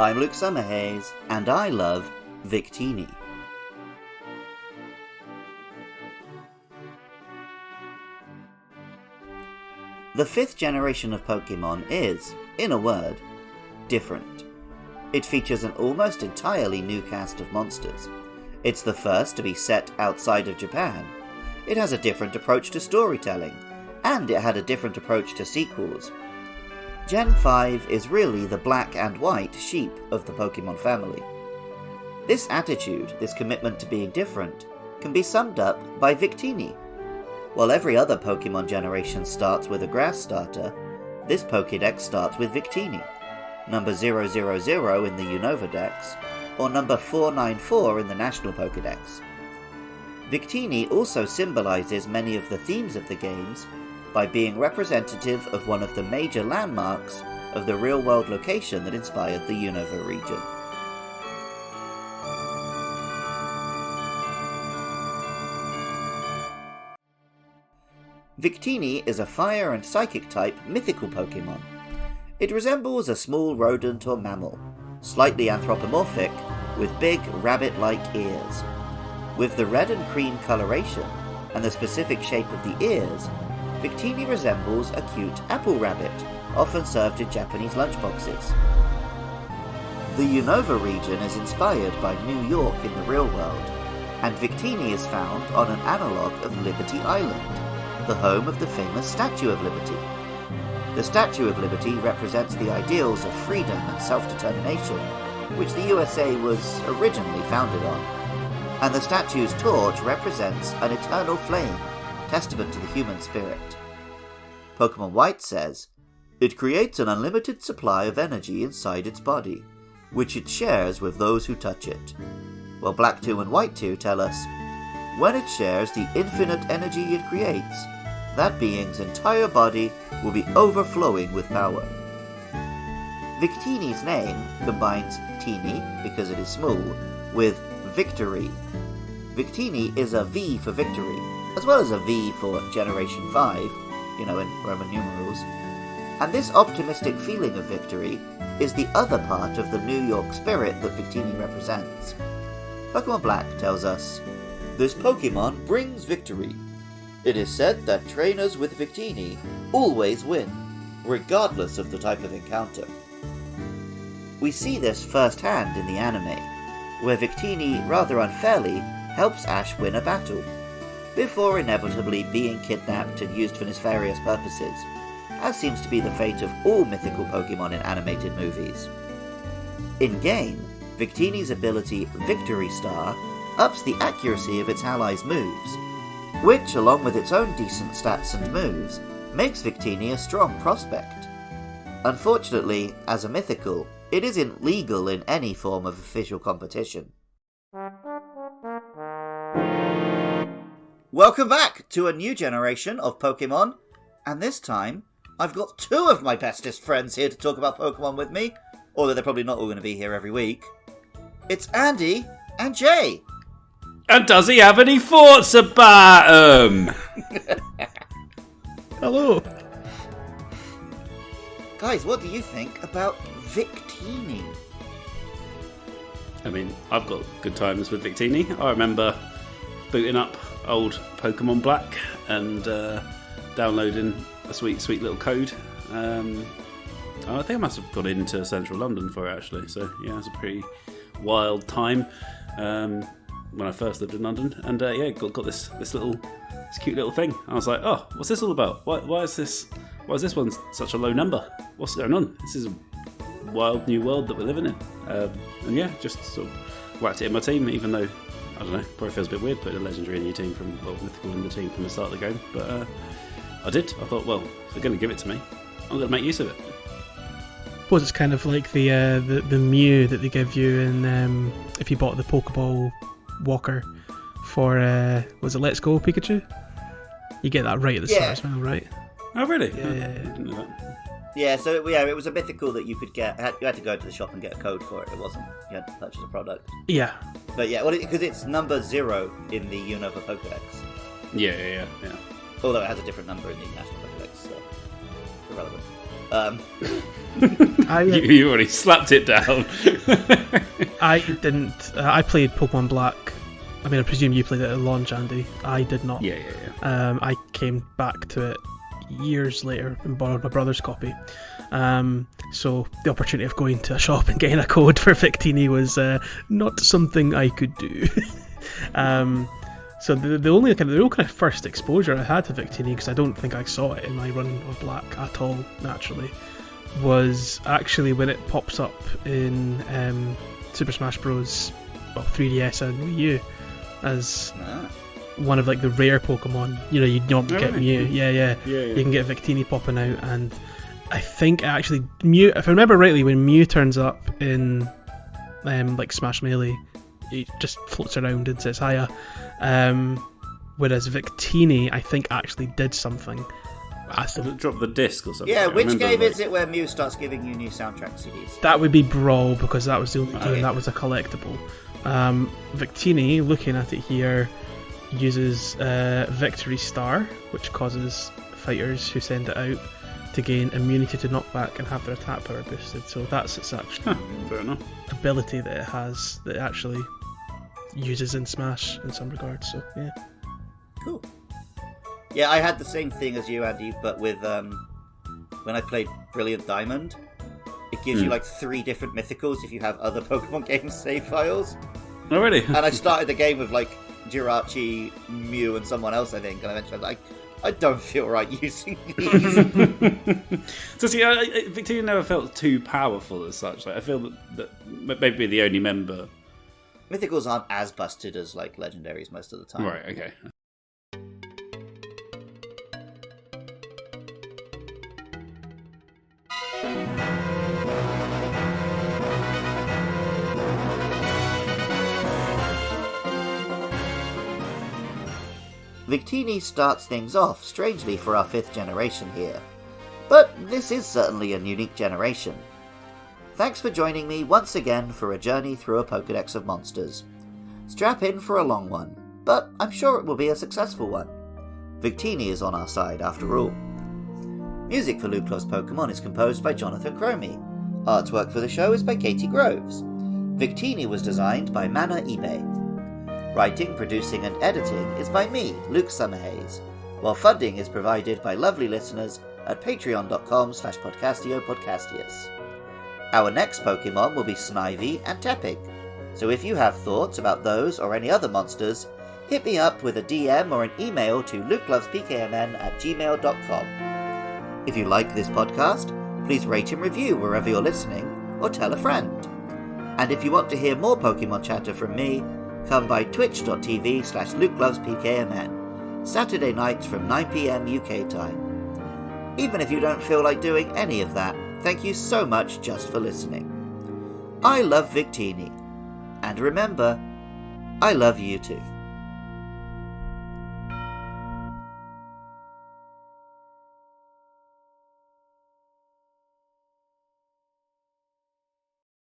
I'm Luke Summerhays, and I love Victini. The 5th generation of Pokemon is, in a word, different. It features an almost entirely new cast of monsters. It's the first to be set outside of Japan. It has a different approach to storytelling, and it had a different approach to sequels. Gen 5 is really the black and white sheep of the Pokemon family. This attitude, this commitment to being different, can be summed up by Victini. While every other Pokemon generation starts with a grass starter, this Pokédex starts with Victini, number 000 in the Unova Dex, or number 494 in the National Pokédex. Victini also symbolises many of the themes of the games by being representative of one of the major landmarks of the real-world location that inspired the Unova region. Victini is a fire and psychic type mythical Pokemon. It resembles a small rodent or mammal, slightly anthropomorphic, with big rabbit-like ears. With the red and cream coloration and the specific shape of the ears, Victini resembles a cute apple rabbit, often served in Japanese lunchboxes. The Unova region is inspired by New York in the real world, and Victini is found on an analogue of Liberty Island, the home of the famous Statue of Liberty. The Statue of Liberty represents the ideals of freedom and self-determination, which the USA was originally founded on, and the statue's torch represents an eternal flame, testament to the human spirit. Pokemon White says, "It creates an unlimited supply of energy inside its body, which it shares with those who touch it." While Black 2 and White 2 tell us, "When it shares the infinite energy it creates, that being's entire body will be overflowing with power." Victini's name combines teeny, because it is small, with victory. Victini is a V for victory, as well as a V for Generation 5, in Roman numerals. And this optimistic feeling of victory is the other part of the New York spirit that Victini represents. Pokemon Black tells us, "This Pokemon brings victory. It is said that trainers with Victini always win, regardless of the type of encounter." We see this firsthand in the anime, where Victini rather unfairly helps Ash win a battle, before inevitably being kidnapped and used for nefarious purposes, as seems to be the fate of all mythical Pokemon in animated movies. In-game, Victini's ability Victory Star ups the accuracy of its allies' moves, which, along with its own decent stats and moves, makes Victini a strong prospect. Unfortunately, as a mythical, it isn't legal in any form of official competition. Welcome back to a new generation of Pokemon, and this time I've got 2 of my bestest friends here to talk about Pokemon with me, although they're probably not all going to be here every week. It's Andy and Jay. And does he have any thoughts about them? Hello. Guys, what do you think about Victini? I mean, I've got good times with Victini. I remember booting up old Pokemon Black and downloading a sweet little code. I think I must have got into central London for it, actually. So, yeah, it was a pretty wild time when I first lived in London. And, got this cute little thing. I was like, oh, what's this all about? Why is this one such a low number? What's going on? This is a wild new world that we're living in. And yeah, just sort of whacked it in my team, even though, I don't know, probably feels a bit weird putting a legendary in your team mythical in the team from the start of the game. But I did. I thought, well, if they're going to give it to me, I'm going to make use of it. I suppose it's kind of like the Mew that they give you in if you bought the Pokeball Walker for was it Let's Go Pikachu? You get that right at the start as well, right? Oh really? Yeah. I didn't know that. Yeah, so it was a mythical that you could get. You had to go to the shop and get a code for it. It wasn't you had to purchase a product. Yeah. But yeah, because it's number 0 in the Unova Pokédex. Yeah. Although it has a different number in the National Pokédex. So. irrelevant. You already slapped it down. I didn't. I played Pokemon Black. I mean, I presume you played it at launch, Andy. I did not. Yeah. I came back to it years later and borrowed my brother's copy. So the opportunity of going to a shop and getting a code for Victini was not something I could do. So the real kind of first exposure I had to Victini, because I don't think I saw it in my run of Black at all naturally, was actually when it pops up in Super Smash Bros. 3DS and Wii U as one of like the rare Pokemon. You know, you don't get Mew. Yeah. You can get Victini popping out, and I think actually Mew, if I remember rightly, when Mew turns up in like Smash Melee, he just floats around and says hiya. Whereas Victini, I think, actually did something. Drop the disc or something. Yeah, which game is it where Mew starts giving you new soundtrack CDs? That would be Brawl, because that was the only game that was a collectible. Victini, looking at it here, uses Victory Star, which causes fighters who send it out to gain immunity to knockback and have their attack power boosted. So that's its actual fair enough. ability that it has, that it actually uses in Smash in some regards. So yeah. Cool. Yeah, I had the same thing as you, Andy, but with when I played Brilliant Diamond, it gives you like 3 different mythicals if you have other Pokemon game save files. Oh, really? And I started the game with like Jirachi, Mew, and someone else, I think, and eventually I was like, I don't feel right using these. So see, Victini never felt too powerful as such. Like, I feel that maybe the only member. Mythicals aren't as busted as like legendaries most of the time. Right. Okay. Victini starts things off strangely for our 5th generation here, but this is certainly a unique generation. Thanks for joining me once again for a journey through a Pokédex of monsters. Strap in for a long one, but I'm sure it will be a successful one. Victini is on our side after all. Music for Luke Love's Pokemon is composed by Jonathan Cromie. Artwork for the show is by Katie Groves. Victini was designed by Mana Ibe. Writing, producing and editing is by me, Luke Summerhays, while funding is provided by lovely listeners at patreon.com/podcastiopodcastius. Our next Pokemon will be Snivy and Tepig, so if you have thoughts about those or any other monsters, hit me up with a DM or an email to lukelovespkmn@gmail.com. If you like this podcast, please rate and review wherever you're listening, or tell a friend. And if you want to hear more Pokemon chatter from me, come by twitch.tv/lukelovespkmn, Saturday nights from 9 PM UK time. Even if you don't feel like doing any of that, thank you so much just for listening. I love Victini. And remember, I love you too.